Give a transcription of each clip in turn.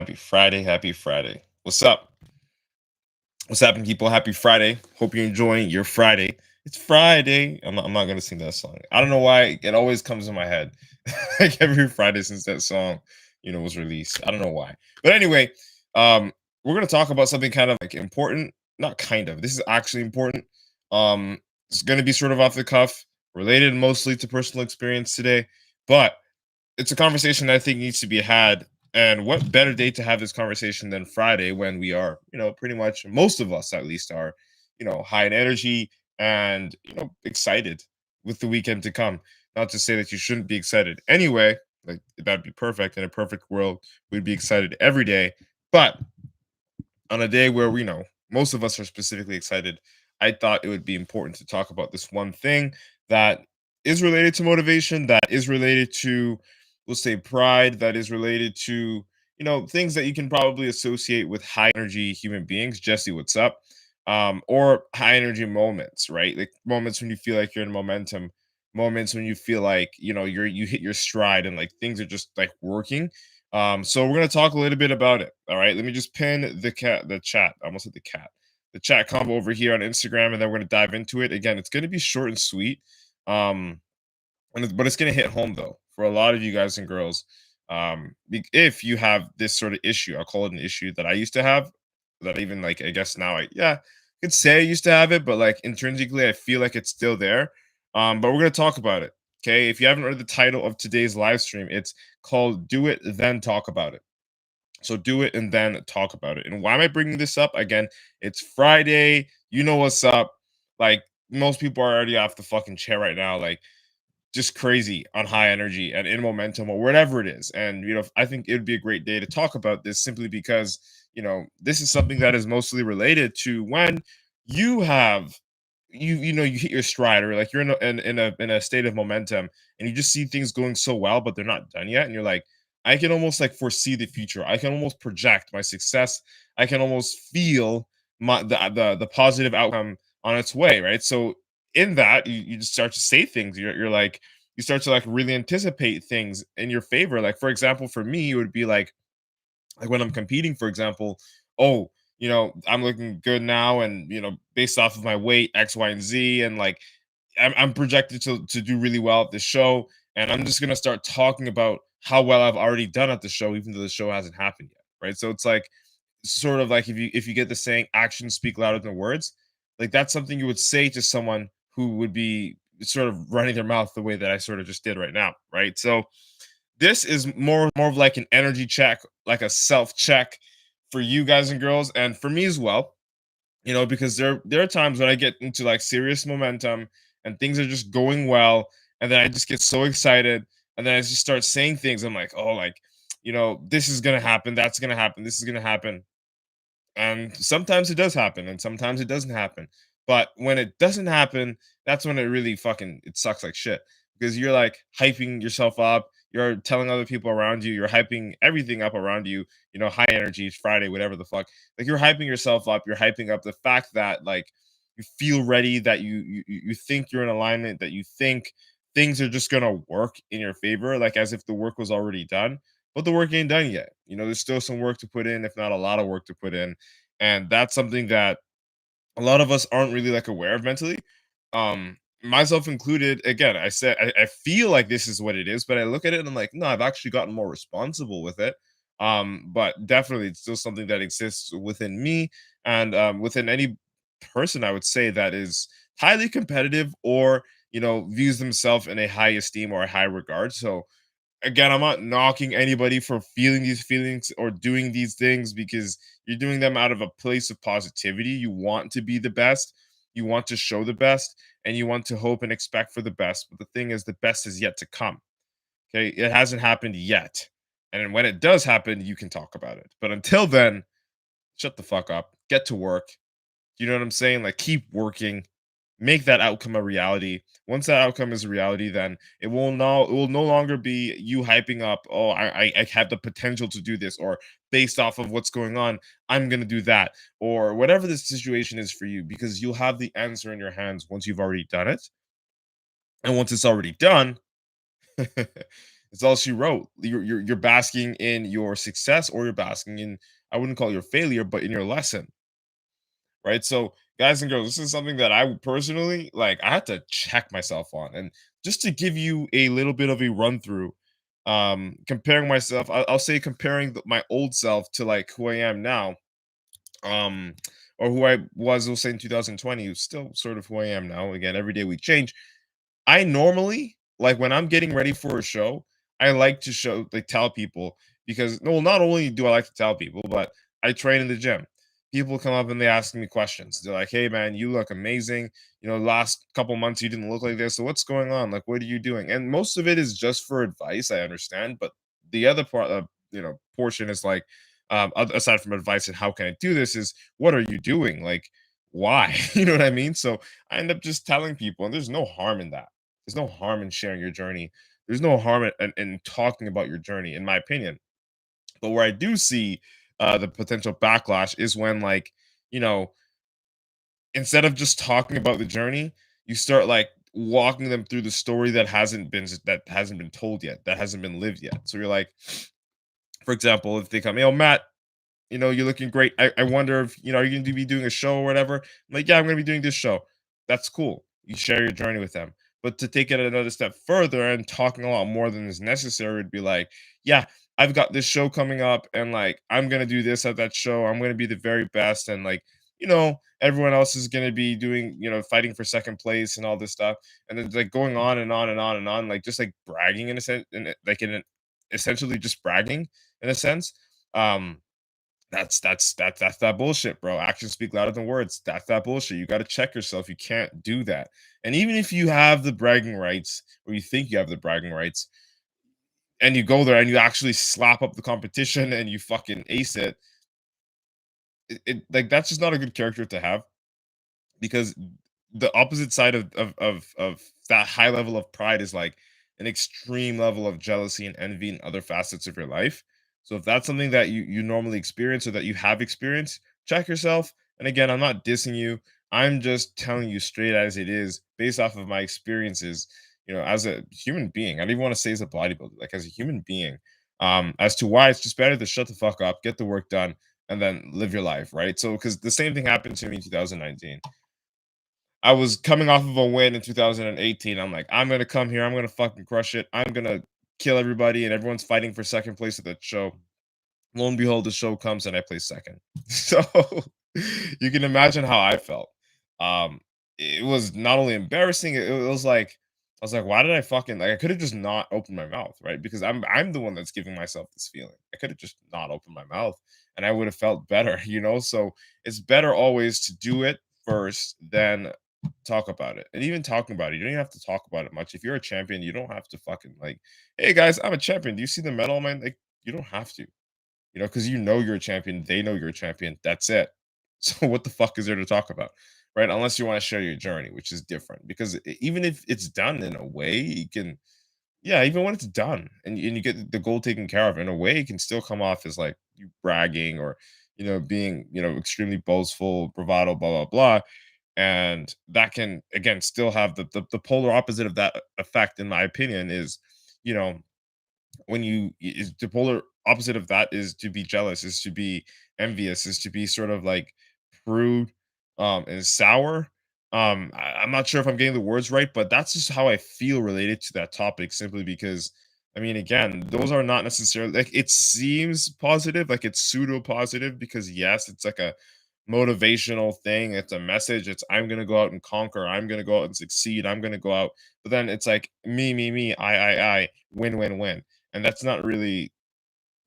Happy Friday. Happy Friday. What's up? What's happening, people? Happy Friday. Hope you're enjoying your Friday. It's Friday. I'm not going to sing that song. I don't know why. It always comes in my head. Like every Friday since that song, was released. I don't know why. But anyway, um, we're going to talk about something kind of like important. Not kind of. This is actually important. It's going to be sort of off the cuff, related mostly to personal experience today. But it's a conversation that I think needs to be had. And what better day to have this conversation than Friday when we are, pretty much most of us at least are, high in energy and, excited with the weekend to come. Not to say that you shouldn't be excited anyway, like that'd be perfect. In a perfect world, we'd be excited every day. But on a day where we know most of us are specifically excited, I thought it would be important to talk about this one thing that is related to motivation, that is related to, we'll say, pride, that is related to, things that you can probably associate with high energy human beings. Jesse, what's up? Or high energy moments, right? Like moments when you feel like you're in momentum, moments when you feel like, you hit your stride and like things are just like working. So we're gonna talk a little bit about it. All right. Let me just pin the chat. I almost hit the chat combo over here on Instagram, and then we're gonna dive into it. Again, it's gonna be short and sweet. Um, but it's gonna hit home though for a lot of you guys and girls. If you have this sort of issue, I'll call it an issue that I used to have. That even like I guess now I could say I used to have it, but like intrinsically I feel like it's still there. But we're gonna talk about it. Okay. If you haven't read the title of today's live stream, it's called Do It, Then Talk About It. So do it and then talk about it. And why am I bringing this up? Again, it's Friday. You know what's up. Like most people are already off the fucking chair right now. Like just crazy on high energy and in momentum or whatever it is. And I think it would be a great day to talk about this simply because this is something that is mostly related to when you have you hit your stride, or like you're in a state of momentum and you just see things going so well but they're not done yet, and you're like, I can almost like foresee the future, I can almost project my success, I can almost feel the positive outcome on its way, right? So in that you just start to say things, you're like, you start to like really anticipate things in your favor. Like for example, for me it would be like when I'm competing, for example, oh, I'm looking good now, and based off of my weight X, Y, and Z, and like I'm projected to do really well at the show, and I'm just gonna start talking about how well I've already done at the show, even though the show hasn't happened yet, right? So it's like sort of like if you get the saying actions speak louder than words, like that's something you would say to someone who would be sort of running their mouth the way that I sort of just did right now, right? So this is more of like an energy check, like a self check for you guys and girls, and for me as well. Because there are times when I get into like serious momentum and things are just going well, and then I just get so excited, and then I just start saying things. I'm like, oh, like, this is gonna happen, that's gonna happen, this is gonna happen, and sometimes it does happen, and sometimes it doesn't happen. But when it doesn't happen, that's when it really fucking it sucks like shit. Because you're like hyping yourself up, you're telling other people around you, you're hyping everything up around you, high energy, it's Friday, whatever the fuck. Like you're hyping yourself up, you're hyping up the fact that like you feel ready, that you think you're in alignment, that you think things are just gonna work in your favor, like as if the work was already done, but the work ain't done yet. There's still some work to put in, if not a lot of work to put in. And that's something that a lot of us aren't really like aware of mentally. Myself included. Again, I feel like this is what it is, but I look at it and I'm like, no, I've actually gotten more responsible with it. But definitely it's still something that exists within me, and within any person, I would say, that is highly competitive, or views themselves in a high esteem or a high regard. So again, I'm not knocking anybody for feeling these feelings or doing these things, because you're doing them out of a place of positivity. You want to be the best, you want to show the best, and you want to hope and expect for the best. But the thing is, the best is yet to come. Okay. It hasn't happened yet. And when it does happen, you can talk about it. But until then, shut the fuck up, get to work. You know what I'm saying? Like, keep working, make that outcome a reality. Once that outcome is a reality, then it will no longer be you hyping up, oh, I have the potential to do this, or based off of what's going on, I'm gonna do that, or whatever the situation is for you, because you'll have the answer in your hands once you've already done it. And once it's already done, It's all she wrote. You're basking in your success, or you're basking in, I wouldn't call it your failure, but in your lesson, right? So, guys and girls, this is something that I personally like. I had to check myself on, and just to give you a little bit of a run through, comparing myself, I'll say comparing my old self to like who I am now, um, or who I was, we'll say in 2020, who's still sort of who I am now. Again, every day we change. I normally like when I'm getting ready for a show, I like to show like tell people because no, not only do I like to tell people, but I train in the gym. People come up and they ask me questions. They're like, "Hey man, you look amazing. Last couple months you didn't look like this. So what's going on? Like, what are you doing?" And most of it is just for advice. I understand, but the other part, portion is like, aside from advice and how can I do this, is what are you doing? Like, why? You know what I mean? So I end up just telling people, and there's no harm in that. There's no harm in sharing your journey. There's no harm in talking about your journey, in my opinion. But where I do see the potential backlash is when, like, you know, instead of just talking about the journey, you start like walking them through the story that hasn't been told yet, that hasn't been lived yet. So you're like, for example, if they come, "Yo, Matt, you're looking great. I wonder if, are you going to be doing a show or whatever?" I'm like, "Yeah, I'm going to be doing this show." That's cool. You share your journey with them. But to take it another step further and talking a lot more than is necessary would be like, "Yeah, I've got this show coming up and like I'm going to do this at that show. I'm going to be the very best. And like, everyone else is going to be doing, fighting for second place and all this stuff." And then like going on and on and on and on, like just like bragging in a sense, essentially just bragging in a sense. Um, that's that bullshit, bro. Actions speak louder than words. That's that bullshit. You got to check yourself. You can't do that. And even if you have the bragging rights, or you think you have the bragging rights, and you go there and you actually slap up the competition and you fucking ace it, like that's just not a good character to have, because the opposite side of that high level of pride is like an extreme level of jealousy and envy in other facets of your life. So if that's something that you normally experience or that you have experienced, check yourself. And again, I'm not dissing you. I'm just telling you straight as it is, based off of my experiences, as a human being. I don't even want to say as a bodybuilder, like as a human being, as to why it's just better to shut the fuck up, get the work done, and then live your life, right? So because the same thing happened to me in 2019. I was coming off of a win in 2018. I'm like, I'm gonna come here. I'm gonna fucking crush it. I'm gonna kill everybody, and everyone's fighting for second place at that show. Lo and behold, the show comes and I place second. So you can imagine how I felt. Um, it was not only embarrassing, it was like I was like, why did I fucking like I could have just not opened my mouth, right? Because I'm the one that's giving myself this feeling. I could have just not opened my mouth and I would have felt better, So it's better always to do it first than talk about it. And even talking about it, you don't even have to talk about it much. If you're a champion, you don't have to fucking like, "Hey guys, I'm a champion. Do you see the medal on my," like you don't have to, because you're a champion, they know you're a champion. That's it. So what the fuck is there to talk about, right? Unless you want to share your journey, which is different. Because even if it's done in a way, you can, yeah, even when it's done and you get the goal taken care of, in a way, it can still come off as like you bragging or being extremely boastful, bravado, blah blah blah, and that can again still have the polar opposite of that effect. In my opinion, is you know when you is the polar opposite of that is to be jealous, is to be envious, is to be sort of like prude, and sour. I'm not sure if I'm getting the words right, but that's just how I feel related to that topic, simply because I mean, again, those are not necessarily like it seems positive, like it's pseudo positive, because yes, it's like a motivational thing. It's a message. It's I'm gonna go out and conquer. I'm gonna go out and succeed. I'm gonna go out. But then it's like me, I, win, win, win. And that's not really,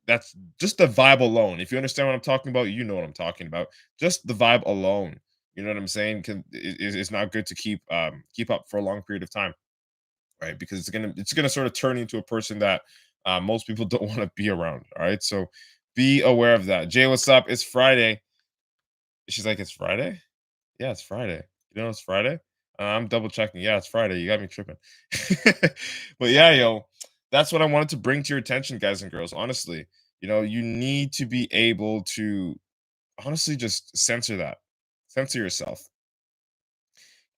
that's just the vibe alone. If you understand what I'm talking about, you know what I'm talking about. Just the vibe alone. You know what I'm saying? Is not good to keep up for a long period of time, right? Because it's gonna sort of turn into a person that most people don't want to be around. All right. So be aware of that. Jay, what's up? It's Friday. She's like, it's Friday? Yeah, it's Friday. You know it's Friday? I'm double checking. Yeah, it's Friday. You got me tripping. But yeah, yo, that's what I wanted to bring to your attention, guys and girls. Honestly, you need to be able to honestly just censor that, censor yourself,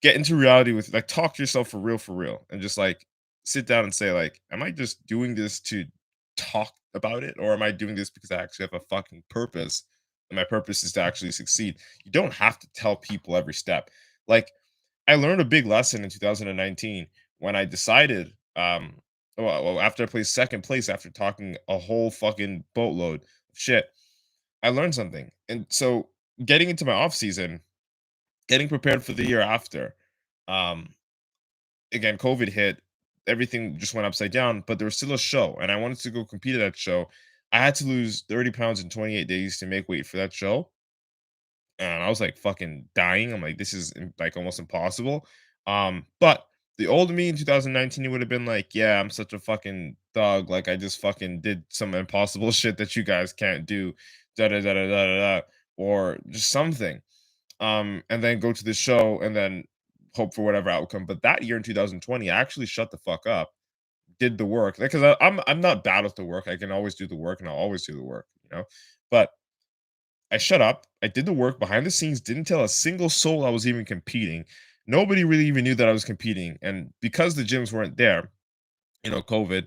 get into reality with like talk to yourself for real, and just like sit down and say, like, am I just doing this to talk about it, or am I doing this because I actually have a fucking purpose? And my purpose is to actually succeed. You don't have to tell people every step. Like, I learned a big lesson in 2019 when I decided, after I placed second place after talking a whole fucking boatload of shit, I learned something. And so getting into my off season, getting prepared for the year after, um, again, COVID hit, everything just went upside down, but there was still a show, and I wanted to go compete at that show. I had to lose 30 pounds in 28 days to make weight for that show. And I was like fucking dying. I'm like, this is like almost impossible. But the old me in 2019, it would have been like, yeah, I'm such a fucking thug. Like I just fucking did some impossible shit that you guys can't do. Da da da da da da, da, or just something. And then go to the show and then hope for whatever outcome. But that year in 2020, I actually shut the fuck up, did the work because I'm not bad with the work. I can always do the work and I'll always do the work, But I shut up. I did the work behind the scenes, didn't tell a single soul I was even competing. Nobody really even knew that I was competing. And because the gyms weren't there, COVID,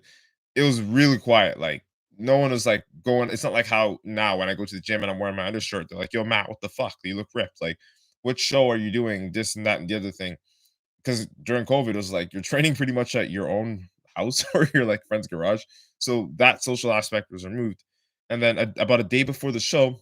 it was really quiet. Like no one was like going. It's not like how now when I go to the gym and I'm wearing my undershirt, they're like, yo, Matt, what the fuck? You look ripped. Like, what show are you doing? This and that and the other thing. Because during COVID, it was like you're training pretty much at your own house or your like friend's garage. So that social aspect was removed. And then about a day before the show,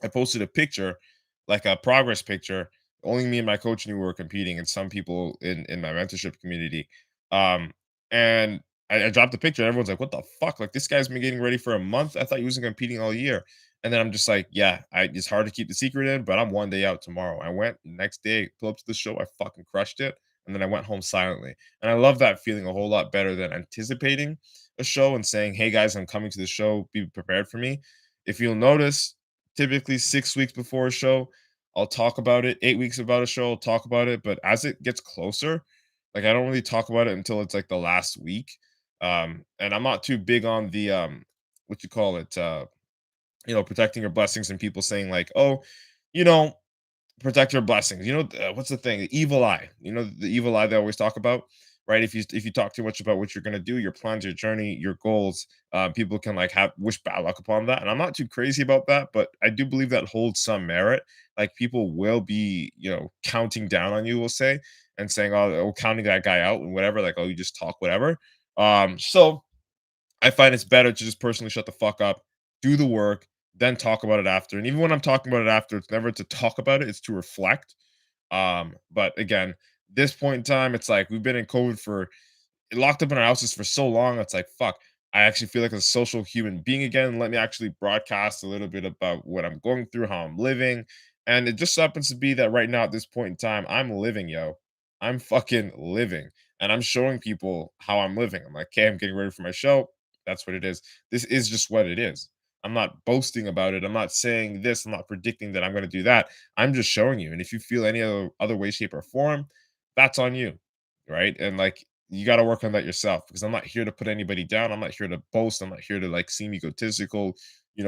I posted a picture, like a progress picture. Only me and my coach knew we were competing, and some people in my mentorship community. And I dropped the picture, and everyone's like, "What the fuck? Like this guy's been getting ready for a month. I thought he wasn't competing all year." And then I'm just like, "Yeah, it's hard to keep the secret in, but I'm one day out tomorrow." I went next day, pulled up to the show, I fucking crushed it, and then I went home silently. And I love that feeling a whole lot better than anticipating a show and saying, "Hey guys, I'm coming to the show. Be prepared for me." If you'll notice, typically 6 weeks before a show, I'll talk about it. 8 weeks about a show, I'll talk about it. But as it gets closer, like I don't really talk about it until it's like the last week. And I'm not too big on the what you call it, protecting your blessings and people saying like, oh, you know, protect your blessings. What's the thing? The evil eye. The evil eye they always talk about, right? If you talk too much about what you're gonna do, your plans, your journey, your goals, people can like have wish bad luck upon that. And I'm not too crazy about that, but I do believe that holds some merit. Like people will be, counting down on you, we'll say, and saying, oh, counting that guy out and whatever, like, oh, you just talk whatever. So I find it's better to just personally shut the fuck up, do the work, then talk about it after. And even when I'm talking about it after, it's never to talk about it, it's to reflect. But again, this point in time, it's like we've been in COVID for locked up in our houses for so long. It's like, fuck, I actually feel like a social human being again. Let me actually broadcast a little bit about what I'm going through, how I'm living. And it just happens to be that right now at this point in time, I'm living, yo. I'm fucking living. And I'm showing people how I'm living. I'm like, okay, I'm getting ready for my show. That's what it is. This is just what it is. I'm not boasting about it. I'm not saying this. I'm not predicting that I'm going to do that. I'm just showing you. And if you feel any other way, shape, or form, that's on you. Right. And like, you got to work on that yourself because I'm not here to put anybody down. I'm not here to boast. I'm not here to like seem egotistical,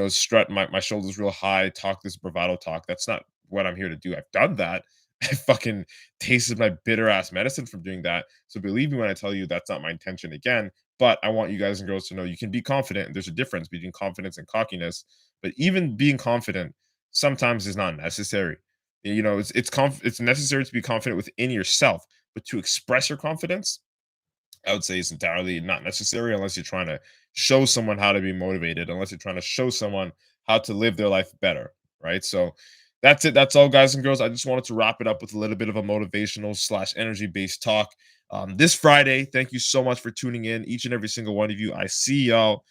strut my shoulders real high, talk this bravado talk. That's not what I'm here to do. I've done that. I fucking tasted my bitter ass medicine from doing that. So believe me when I tell you that's not my intention again. But I want you guys and girls to know you can be confident. There's a difference between confidence and cockiness. But even being confident sometimes is not necessary. It's necessary to be confident within yourself, but to express your confidence, I would say it's entirely not necessary unless you're trying to show someone how to be motivated, unless you're trying to show someone how to live their life better, right? So that's it. That's all, guys and girls. I just wanted to wrap it up with a little bit of a motivational slash energy based talk. This Friday, thank you so much for tuning in, each and every single one of you. I see y'all.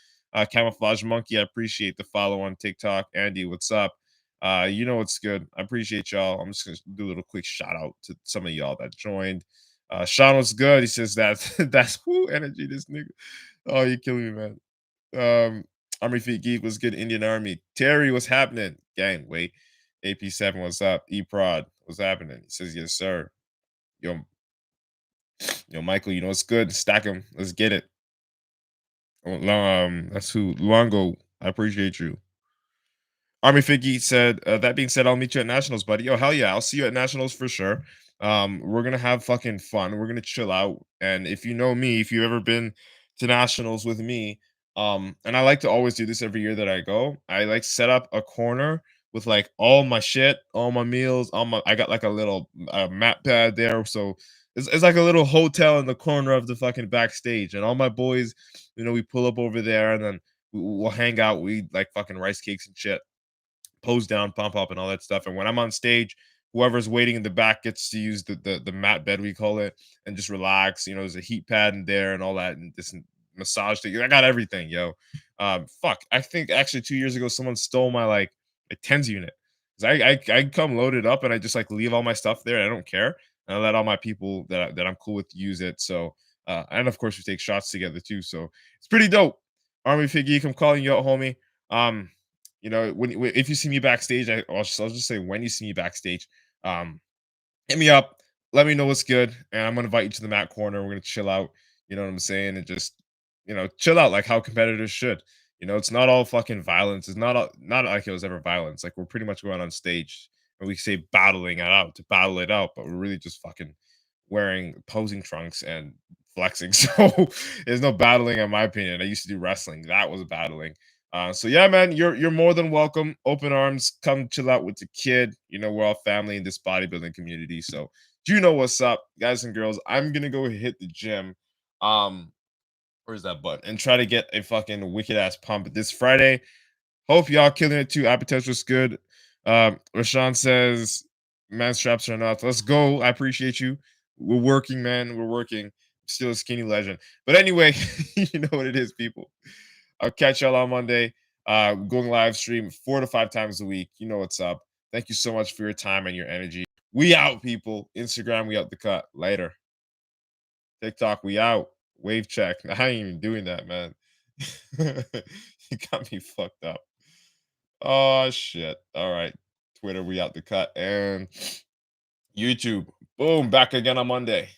Camouflage Monkey, I appreciate the follow on TikTok. Andy, what's up? You know what's good. I appreciate y'all. I'm just gonna do a little quick shout out to some of y'all that joined. Sean was good. He says that's who energy this nigga. Oh, you killing me, man. Army Feet Geek was good. Indian Army. Terry, what's happening? Gang, wait. AP7, what's up? E-Prod, what's happening? He says, yes, sir. Yo, Michael, you know what's good? Stack him. Let's get it. That's who. Luongo, I appreciate you. Army Figgy said, that being said, I'll meet you at Nationals, buddy. Yo, hell yeah, I'll see you at Nationals for sure. We're gonna have fucking fun. We're gonna chill out. And if you know me, if you've ever been to nationals with me, and I like to always do this every year that I go, I like set up a corner with like all my shit, all my meals, all my I got like a little map pad there. So it's like a little hotel in the corner of the fucking backstage. And all my boys, we pull up over there and then we'll hang out, we eat like fucking rice cakes and shit, pose down, pump up, and all that stuff. And when I'm on stage, whoever's waiting in the back gets to use the mat bed, we call it, and just relax. There's a heat pad in there and all that, and this massage thing. I got everything, yo. Fuck. I think actually 2 years ago someone stole my like a tens unit. 'Cause I come loaded up and I just like leave all my stuff there. I don't care. And I let all my people that I'm cool with use it. So and of course we take shots together too. So it's pretty dope. Army Figgy, I'm calling you out, homie. Um, if you see me backstage, I'll just say when you see me backstage, um, hit me up, let me know what's good, and I'm gonna invite you to the mat corner. We're gonna chill out, you know what I'm saying, and just chill out like how competitors should. It's not all fucking violence. It's not like it was ever violence. Like we're pretty much going on stage and we say battling it out to battle it out, but we're really just fucking wearing posing trunks and flexing. So there's no battling, in my opinion. I used to do wrestling. That was battling. So yeah, man, you're more than welcome. Open arms. Come chill out with the kid. We're all family in this bodybuilding community. So do you know what's up, guys and girls? I'm gonna go hit the gym. Where's that butt? And try to get a fucking wicked ass pump this Friday. Hope y'all killing it too. Appetite was good. Rashawn says, man, straps are enough. Let's go. I appreciate you. We're working, man. We're working. Still a skinny legend. But anyway, you know what it is, people. I'll catch y'all on Monday. Going live stream 4 to 5 times a week. You know what's up. Thank you so much for your time and your energy. We out, people. Instagram, we out the cut. Later. TikTok, we out. Wave check. I ain't even doing that, man. You got me fucked up. Oh shit. All right. Twitter, we out the cut. And YouTube. Boom. Back again on Monday.